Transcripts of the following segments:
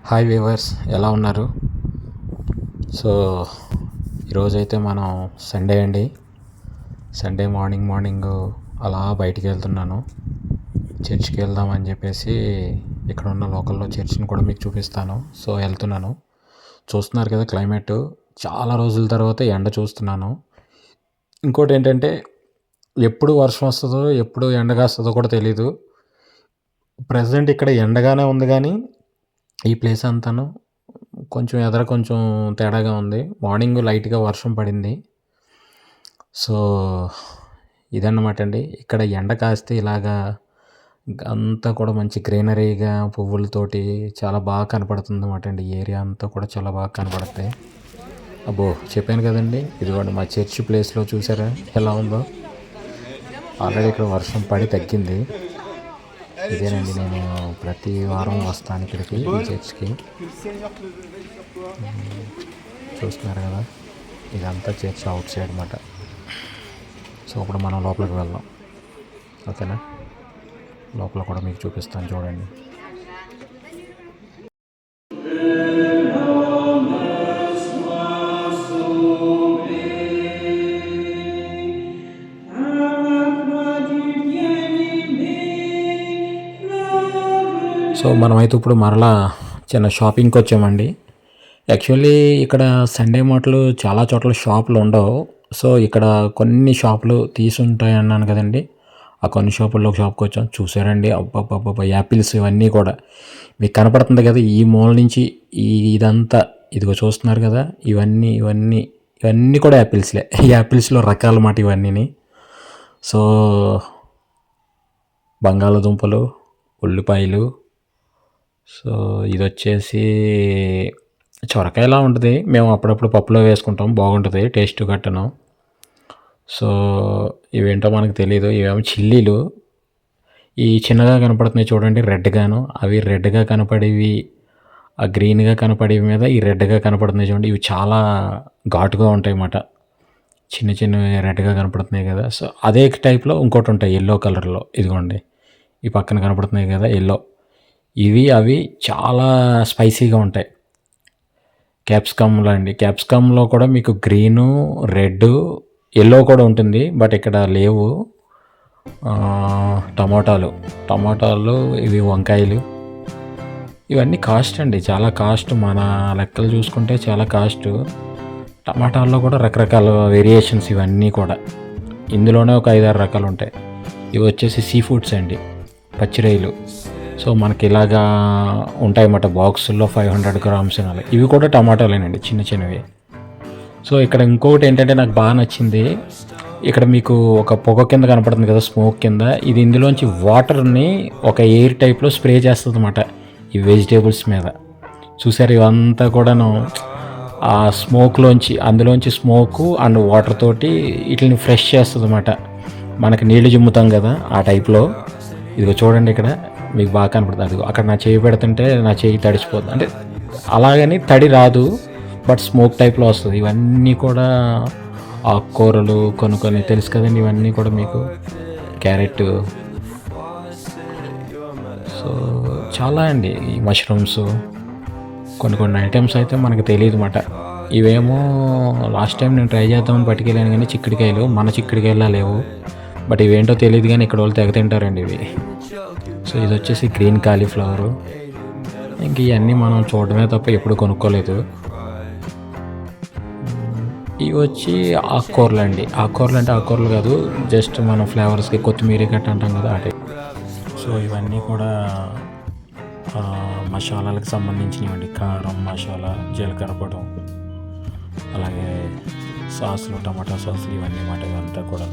Hi viewers, ఎలా ఉన్నారు? So ఈరోజైతే మనం సండే అండి. సండే మార్నింగ్ అలా బయటికి వెళ్తున్నాను. చర్చ్కి వెళ్దామని చెప్పేసి ఇక్కడ ఉన్న లోకల్లో చర్చ్ని కూడా మీకు చూపిస్తాను. సో వెళ్తున్నాను. చూస్తున్నారు కదా క్లైమేట్, చాలా రోజుల తర్వాత ఎండ చూస్తున్నాను. ఇంకోటి ఏంటంటే ఎప్పుడు వర్షం వస్తుందో ఎప్పుడు ఎండ కాస్తుందో కూడా తెలీదు. ప్రజెంట్ ఇక్కడ ఎండగానే ఉంది, కానీ ఈ ప్లేస్ అంతాను కొంచెం తేడాగా ఉంది. మార్నింగ్ లైట్గా వర్షం పడింది. సో ఇదన్నమాట అండి. ఇక్కడ ఎండ కాస్తే ఇలాగా అంతా కూడా మంచి గ్రీనరీగా పువ్వులతోటి చాలా బాగా కనపడుతుంది అన్నమాట అండి. ఈ ఏరియా అంతా కూడా చాలా బాగా కనపడుతుంది. అబ్బో, చెప్పాను కదండి, ఇదిగోండి మా చర్చ్ ప్లేస్లో చూసారా ఎలా ఉందో. ఆల్రెడీ ఇక్కడ వర్షం పడి తగ్గింది. ఇదేనండి, నేను ప్రతి వారం వస్తాను ఇక్కడికి, ఈ చర్చ్కి. చూస్తున్నారు కదా, ఇదంతా చర్చ్ అవుట్ సైడ్ అన్నమాట. సో ఇప్పుడు మనం లోపలికి వెళ్దాం, ఓకేనా? లోపల కూడా మీకు చూపిస్తాను, చూడండి. సో మనమైతే ఇప్పుడు మరలా చిన్న షాపింగ్కి వచ్చామండి. యాక్చువల్లీ ఇక్కడ సండే మాటలు చాలా చోట్ల షాపులు ఉండవు. సో ఇక్కడ కొన్ని షాపులు తీసుంటాయి అన్నాను కదండి, ఆ కొన్ని షాపుల్లో ఒక షాప్కి వచ్చాం. చూసారండి, అబ్బబ్బబ్బబ్బ, యాపిల్స్ ఇవన్నీ కూడా మీకు కనపడుతుంది కదా. ఈ మూల నుంచి ఇదంతా ఇదిగో చూస్తున్నారు కదా, ఇవన్నీ కూడా యాపిల్స్లే. ఈ యాపిల్స్లో రకాల మాట ఇవన్నీని. సో బంగాళదుంపలు, ఉల్లిపాయలు, సో ఇది వచ్చేసి చొరకాయలా ఉంటుంది. మేము అప్పుడప్పుడు పప్పులో వేసుకుంటాం, బాగుంటుంది టేస్ట్ గట్టను. సో ఇవేంటో మనకు తెలీదు. ఇవేమో చిల్లీలు. ఈ చిన్నగా కనపడుతున్నాయి చూడండి, రెడ్గాను. అవి రెడ్గా కనపడేవి, ఆ గ్రీన్గా కనపడేవి మీద ఈ రెడ్గా కనపడుతున్నాయి చూడండి, ఇవి చాలా ఘాటుగా ఉంటాయి అన్నమాట. చిన్నవి రెడ్గా కనపడుతున్నాయి కదా. సో అదే టైప్లో ఇంకోటి ఉంటాయి ఎల్లో కలర్లో, ఇదిగోండి ఈ పక్కన కనపడుతున్నాయి కదా ఎల్లో. అవి చాలా స్పైసీగా ఉంటాయి. క్యాప్సికమ్లో అండి, క్యాప్సికమ్లో కూడా మీకు గ్రీను, రెడ్, ఎల్లో కూడా ఉంటుంది, బట్ ఇక్కడ లేవు. టమాటాలు, ఇవి వంకాయలు, ఇవన్నీ కాస్ట్ అండి, చాలా కాస్ట్. మన లెక్కలు చూసుకుంటే చాలా కాస్ట్. టమాటాల్లో కూడా రకరకాల వేరియేషన్స్, ఇవన్నీ కూడా ఇందులోనే ఒక 5-6 రకాలు ఉంటాయి. ఇవి వచ్చేసి సీ ఫుడ్స్ అండి, పచ్చిరొయ్యలు. సో మనకి ఇలాగా ఉంటాయన్నమాట బాక్సుల్లో 500 గ్రామ్స్ అలా. ఇవి కూడా టమాటాలేనండి, చిన్నవి. సో ఇక్కడ ఇంకొకటి ఏంటంటే నాకు బాగా నచ్చింది, ఇక్కడ మీకు ఒక పొగ కింద కనపడుతుంది కదా, స్మోక్ కింద. ఇది ఇందులోంచి వాటర్ని ఒక ఎయిర్ టైప్లో స్ప్రే చేస్తుంది అన్నమాట ఈ వెజిటేబుల్స్ మీద. చూసారు, ఇవంతా కూడాను ఆ అందులోంచి స్మోకు అండ్ వాటర్ తోటి వీటిని ఫ్రెష్ చేస్తుంది అన్నమాట. మనకి నీళ్లు జిమ్ముతాం కదా ఆ టైప్లో. ఇదిగో చూడండి, ఇక్కడ మీకు బాగా కనపడుతుంది. అది అక్కడ నా చేయి పెడుతుంటే నా చేయి తడిచిపోతుంది, అంటే అలాగని తడి రాదు, బట్ స్మోక్ టైప్లో వస్తుంది. ఇవన్నీ కూడా ఆకుకూరలు కొన్ని తెలుసు కదండి, ఇవన్నీ కూడా మీకు క్యారెట్, సో చాలా అండి. ఈ మష్రూమ్స్, కొన్ని ఐటమ్స్ అయితే మనకు తెలియదు అన్నమాట. ఇవేమో లాస్ట్ టైం నేను ట్రై చేద్దామని పట్టుకెళ్ళాను, కానీ చిక్కుడుకాయలు మన చిక్కుడుకాయలా లేవు. బట్ ఇవేంటో తెలియదు, కానీ ఇక్కడ వాళ్ళు తెగ తింటారండి ఇవి. సో ఇది వచ్చేసి గ్రీన్ కాలీఫ్లవరు. ఇంక ఇవన్నీ మనం చూడడమే తప్ప ఎప్పుడు కొనుక్కోలేదు. ఇవి వచ్చి ఆకుకూరలు అండి. ఆకుకూరలు అంటే ఆకుకూరలు కాదు, జస్ట్ మనం ఫ్లేవర్స్కి కొత్తిమీర గట్ట అంటాం కదా ఆ టైప్. సో ఇవన్నీ కూడా మసాలాలకు సంబంధించినవండి. కారం, మసాలా, జీలకర్ర పొడి, అలాగే సాసులు, టమాటా సాసులు, ఇవన్నీ మాట ఇవంతా కూడా.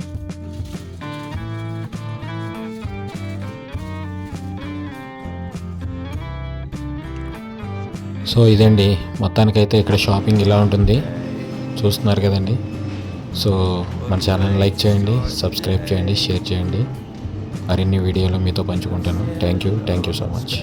సో ఇదండి, మొత్తానికైతే ఇక్కడ షాపింగ్ ఇలా ఉంటుంది, చూస్తున్నారు కదండి. సో మన ఛానల్ని లైక్ చేయండి, సబ్స్క్రైబ్ చేయండి, షేర్ చేయండి. మరిన్ని వీడియోలు మీతో పంచుకుంటాను. Thank you so much.